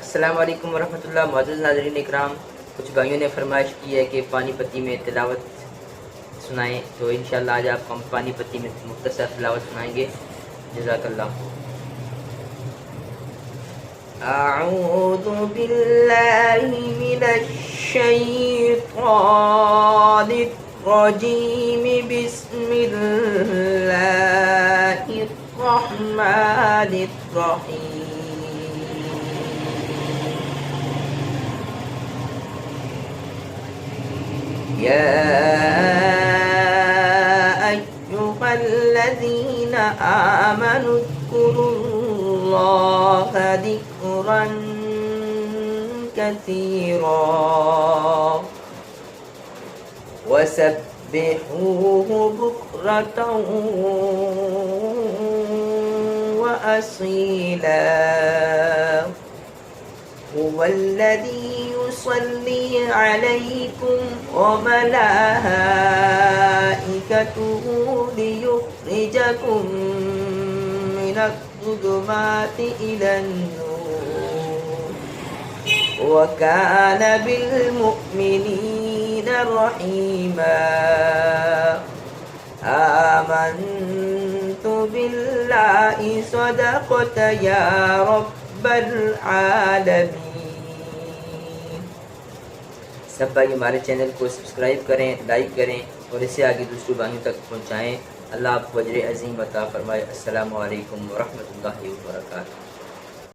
अस्सलाम वालेकुम वरहमतुल्लाह। मौजूद नाज़रीन इकराम, कुछ भाइयों ने फरमाइश की है कि पानीपती में तिलावत सुनाएं, तो इंशाअल्लाह आज आपको हम पानीपती में मुख्तसर तिलावत सुनाएंगे। जज़ाकल्लाह। अऊज़ु बिल्लाहि मिनश शैतानिर रजीम। बिस्मिल्लाहिर रहमानिर रहीम। या अय्युहल्लज़ीन आमनु ज़्कुरुल्लाह ज़िक्रन कसीरा वसब्बिहूहु बुक्रतन व असीला। हुवल्लज़ी युसल्ली अलैकुम व मलाइकतुहु लियुख़्रिजकुम मिनज़्ज़ुलुमाति इलन-नूर व कान बिल-मुअ्मिनीना रहीमा। आमन्तु बिल्लाहि सदक़त या रब्बल आलमीन। सब भाई हमारे चैनल को सब्सक्राइब करें, लाइक करें और इसे आगे दूसरे भाइयों तक पहुँचाएँ। अल्लाह आपको अजर अज़ीम अता फरमाए। अस्सलामु अलैकुम वरहमतुल्लाहि व बरकातुहू।